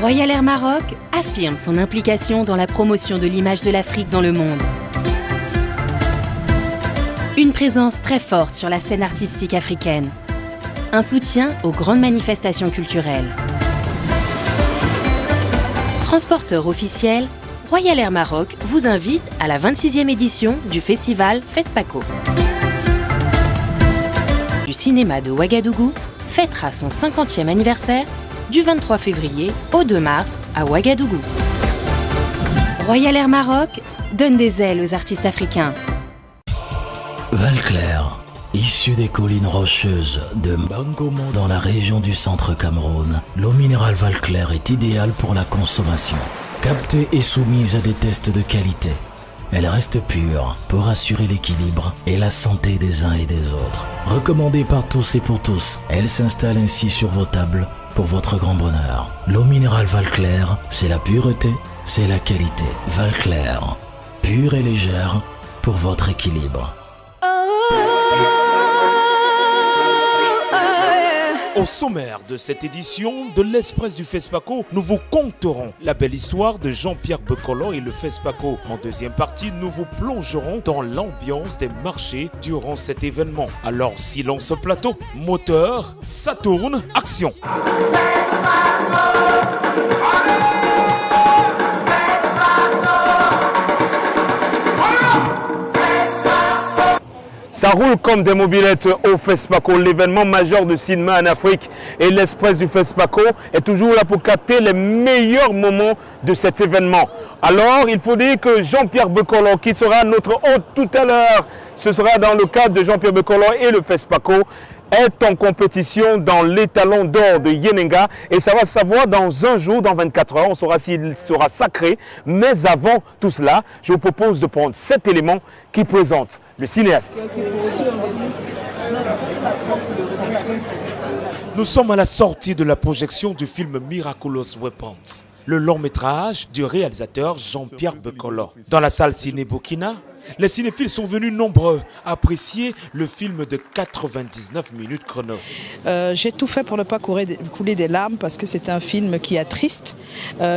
Royal Air Maroc affirme son implication dans la promotion de l'image de l'Afrique dans le monde. Une présence très forte sur la scène artistique africaine. Un soutien aux grandes manifestations culturelles. Transporteur officiel, Royal Air Maroc vous invite à la 26e édition du festival FESPACO. Du cinéma de Ouagadougou fêtera son 50e anniversaire du 23 février au 2 mars à Ouagadougou. Royal Air Maroc donne des ailes aux artistes africains. Valclair, issu des collines rocheuses de Mbangomo dans la région du centre Cameroun, l'eau minérale Valclair est idéale pour la consommation. Captée et soumise à des tests de qualité, elle reste pure pour assurer l'équilibre et la santé des uns et des autres. Recommandée par tous et pour tous, elle s'installe ainsi sur vos tables pour votre grand bonheur. L'eau minérale Valclair, c'est la pureté, c'est la qualité. Valclair, pure et légère pour votre équilibre. Au sommaire de cette édition de l'Express du FESPACO, nous vous conterons la belle histoire de Jean-Pierre Bekolo et le FESPACO. En deuxième partie, nous vous plongerons dans l'ambiance des marchés durant cet événement. Alors, silence au plateau, moteur, ça tourne, action! Ça roule comme des mobylettes au FESPACO, l'événement majeur de cinéma en Afrique. Et l'Express du FESPACO est toujours là pour capter les meilleurs moments de cet événement. Alors, il faut dire que Jean-Pierre Bekolo, qui sera notre hôte tout à l'heure, ce sera dans le cadre de Jean-Pierre Bekolo et le FESPACO, est en compétition dans l'étalon d'or de Yenenga. Et ça va se savoir dans un jour, dans 24 heures. On saura s'il sera sacré. Mais avant tout cela, je vous propose de prendre cet élément qui présente le cinéaste. Nous sommes à la sortie de la projection du film Miraculous Weapons, le long métrage du réalisateur Jean-Pierre Bekolo. Dans la salle Ciné Burkina, les cinéphiles sont venus nombreux apprécier le film de 99 minutes chrono. J'ai tout fait pour ne pas couler des larmes parce que c'est un film qui est triste,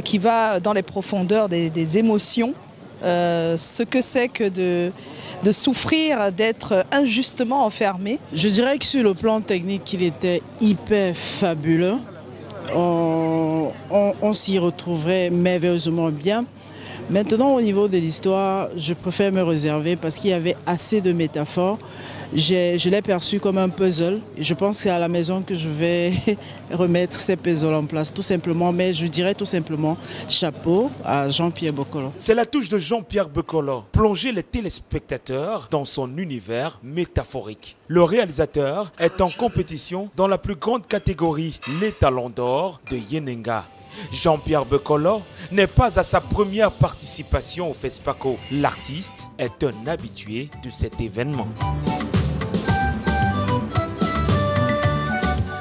qui va dans les profondeurs des émotions. Ce que c'est que de souffrir, d'être injustement enfermé. Je dirais que sur le plan technique, il était hyper fabuleux. On s'y retrouverait merveilleusement bien. Maintenant, au niveau de l'histoire, je préfère me réserver parce qu'il y avait assez de métaphores. Je l'ai perçu comme un puzzle. Je pense que c'est à la maison que je vais remettre ces puzzles en place, tout simplement. Mais je dirais tout simplement chapeau à Jean-Pierre Bekolo. C'est la touche de Jean-Pierre Bekolo. Plonger les téléspectateurs dans son univers métaphorique. Le réalisateur est en compétition dans la plus grande catégorie, l'étalon d'or de Yenenga. Jean-Pierre Bekolo n'est pas à sa première participation au FESPACO. L'artiste est un habitué de cet événement.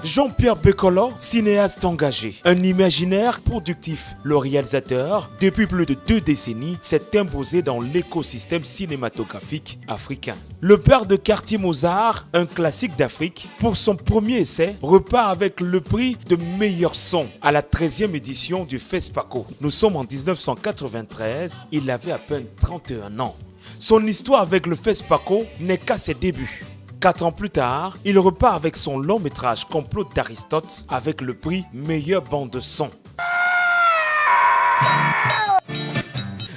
Jean-Pierre Bekolo, cinéaste engagé, un imaginaire productif. Le réalisateur, depuis plus de 2 décennies, s'est imposé dans l'écosystème cinématographique africain. Le père de Quartier Mozart, un classique d'Afrique, pour son premier essai, repart avec le prix de meilleur son à la 13e édition du FESPACO. Nous sommes en 1993, il avait à peine 31 ans. Son histoire avec le FESPACO n'est qu'à ses débuts. 4 ans plus tard, il repart avec son long métrage Complot d'Aristote avec le prix meilleure bande de son.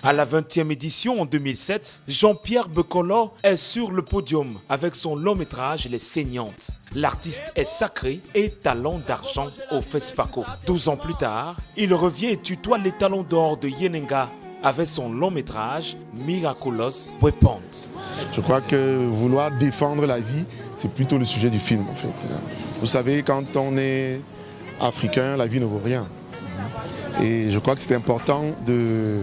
À la 20e édition en 2007, Jean-Pierre Bekolo est sur le podium avec son long métrage Les Saignantes. L'artiste est sacré et talon d'argent au FESPACO. 12 ans plus tard, il revient et tutoie les talons d'or de Yenenga avec son long métrage Miraculous Weapons. Je crois que vouloir défendre la vie, c'est plutôt le sujet du film en fait. Vous savez, quand on est africain, la vie ne vaut rien. Et je crois que c'est important de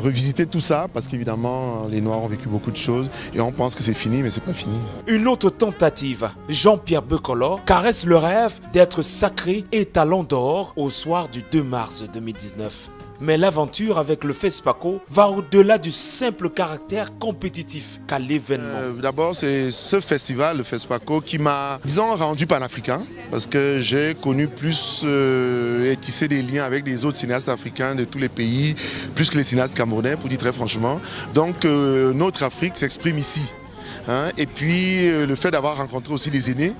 revisiter tout ça parce qu'évidemment les Noirs ont vécu beaucoup de choses et on pense que c'est fini mais c'est pas fini. Une autre tentative, Jean-Pierre Bekolo caresse le rêve d'être sacré et talon d'or au soir du 2 mars 2019. Mais l'aventure avec le FESPACO va au-delà du simple caractère compétitif qu'a l'événement. D'abord, c'est ce festival, le FESPACO, qui m'a, disons, rendu panafricain, parce que j'ai connu plus et tissé des liens avec des autres cinéastes africains de tous les pays, plus que les cinéastes camerounais, pour dire très franchement. Donc, notre Afrique s'exprime ici. Et puis, le fait d'avoir rencontré aussi des aînés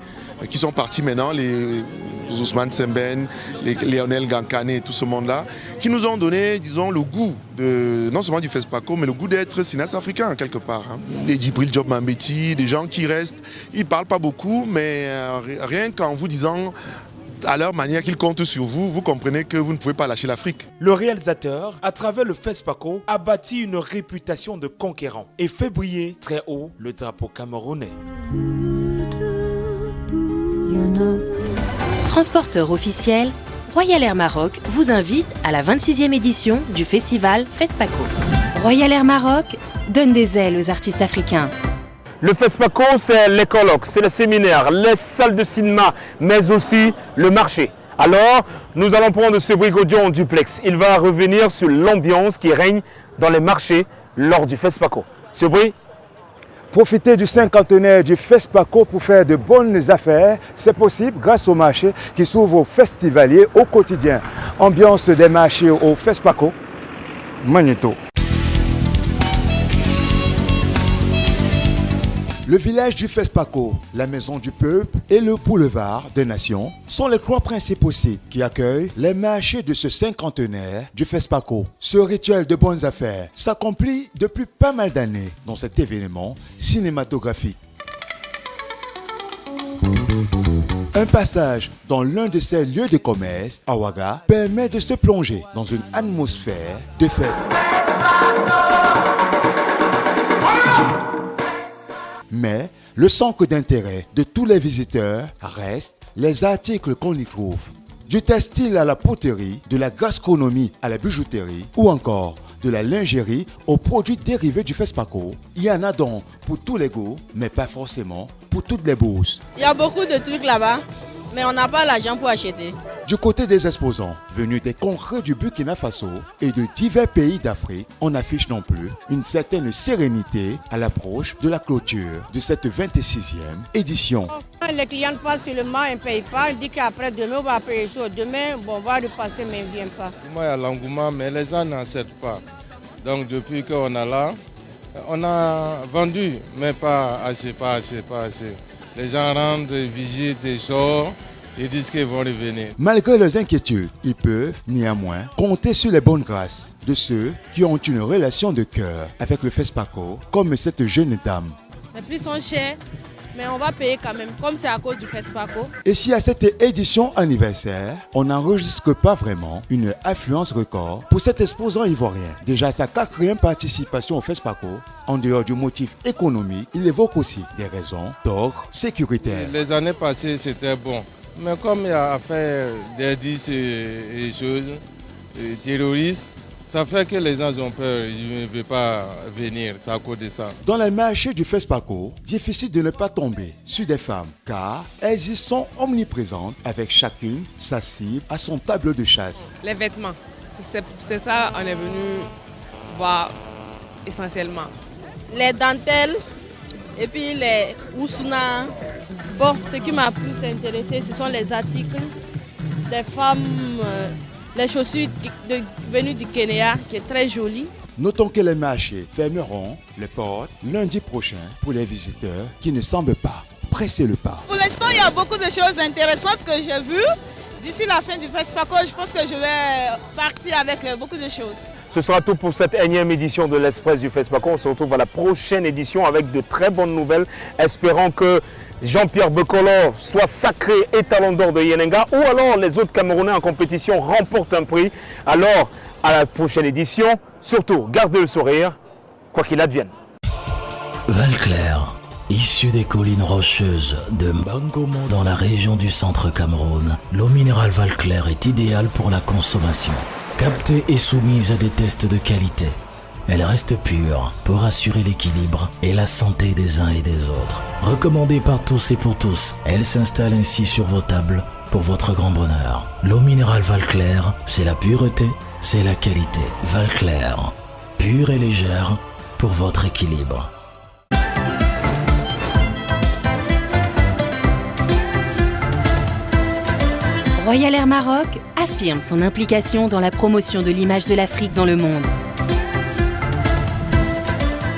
qui sont partis maintenant, les Ousmane Sembène, les Lionel Gankane et tout ce monde-là, qui nous ont donné, disons, le goût, non seulement du FESPACO, mais le goût d'être cinéaste africain, quelque part. Des Djibril Diop Mambéty, des gens qui restent, ils ne parlent pas beaucoup, mais rien qu'en vous disant à leur manière qu'ils comptent sur vous, vous comprenez que vous ne pouvez pas lâcher l'Afrique. Le réalisateur, à travers le FESPACO, a bâti une réputation de conquérant et fait briller très haut le drapeau camerounais. Transporteur officiel, Royal Air Maroc vous invite à la 26e édition du festival FESPACO. Royal Air Maroc donne des ailes aux artistes africains. Le FESPACO, c'est les colloques, c'est les séminaires, les salles de cinéma, mais aussi le marché. Alors, nous allons prendre ce brigadier en duplex. Il va revenir sur l'ambiance qui règne dans les marchés lors du FESPACO. Ce bruit. Profiter du cinquantenaire du FESPACO pour faire de bonnes affaires, c'est possible grâce au marché qui s'ouvre aux festivaliers au quotidien. Ambiance des marchés au FESPACO, Magnéto. Le village du FESPACO, la maison du peuple et le boulevard des nations sont les trois principaux sites qui accueillent les marchés de ce cinquantenaire du FESPACO. Ce rituel de bonnes affaires s'accomplit depuis pas mal d'années dans cet événement cinématographique. Un passage dans l'un de ces lieux de commerce, à Ouaga, permet de se plonger dans une atmosphère de fête. Mais le centre d'intérêt de tous les visiteurs reste les articles qu'on y trouve. Du textile à la poterie, de la gastronomie à la bijouterie ou encore de la lingerie aux produits dérivés du FESPACO. Il y en a donc pour tous les goûts, mais pas forcément pour toutes les bourses. Il y a beaucoup de trucs là-bas, mais on n'a pas l'argent pour acheter. Du côté des exposants, venus des contrées du Burkina Faso et de divers pays d'Afrique, on affiche non plus une certaine sérénité à l'approche de la clôture de cette 26e édition. Les clients passent seulement, ils ne payent pas, ils disent qu'après demain on va payer chaud. Demain, on va repasser mais ils ne viennent pas. Moi, il y a l'engouement, mais les gens n'en cèdent pas. Donc depuis qu'on est là, on a vendu, mais pas assez. Les gens rentrent, visitent et sortent. Ils disent qu'ils vont revenir. Malgré leurs inquiétudes, ils peuvent néanmoins compter sur les bonnes grâces de ceux qui ont une relation de cœur avec le FESPACO, comme cette jeune dame. Les prix sont chers, mais on va payer quand même, comme c'est à cause du FESPACO. Et si à cette édition anniversaire, on n'enregistre pas vraiment une affluence record pour cet exposant ivoirien, déjà sa 4e participation au FESPACO, en dehors du motif économique, il évoque aussi des raisons d'ordre sécuritaire. Les années passées, c'était bon. Mais comme il y a affaire d'indices et choses terroristes, ça fait que les gens ont peur, ils ne veulent pas venir, c'est à cause de ça. Dans les marchés du FESPACO, difficile de ne pas tomber sur des femmes, car elles y sont omniprésentes avec chacune sa cible à son tableau de chasse. Les vêtements, c'est ça on est venu voir essentiellement. Les dentelles et puis les ousna. Bon, ce qui m'a plus intéressé, ce sont les articles des femmes, les chaussures venues du Kenya, qui est très jolie. Notons que les marchés fermeront les portes lundi prochain pour les visiteurs qui ne semblent pas presser le pas. Pour l'instant, il y a beaucoup de choses intéressantes que j'ai vues. D'ici la fin du FESPACO, je pense que je vais partir avec beaucoup de choses. Ce sera tout pour cette énième édition de l'Express du FESPACO. On se retrouve à la prochaine édition avec de très bonnes nouvelles. Espérons que Jean-Pierre Bekolov soit sacré étalon d'or de Yenenga ou alors les autres Camerounais en compétition remportent un prix. Alors, à la prochaine édition, surtout, gardez le sourire, quoi qu'il advienne. Valclair, issu des collines rocheuses de Mbangomo dans la région du centre Cameroun, l'eau minérale Valclair est idéale pour la consommation. Captée et soumise à des tests de qualité, elle reste pure pour assurer l'équilibre et la santé des uns et des autres. Recommandée par tous et pour tous, elle s'installe ainsi sur vos tables pour votre grand bonheur. L'eau minérale Valclair, c'est la pureté, c'est la qualité. Valclair, pure et légère pour votre équilibre. Royal Air Maroc affirme son implication dans la promotion de l'image de l'Afrique dans le monde.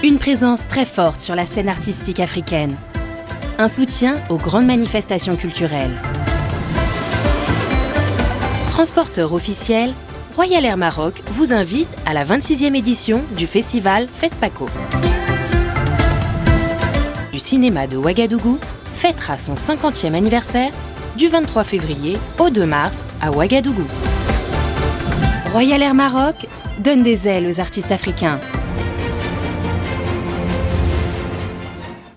Une présence très forte sur la scène artistique africaine. Un soutien aux grandes manifestations culturelles. Transporteur officiel, Royal Air Maroc vous invite à la 26e édition du festival FESPACO. Du cinéma de Ouagadougou fêtera son 50e anniversaire du 23 février au 2 mars à Ouagadougou. Royal Air Maroc donne des ailes aux artistes africains.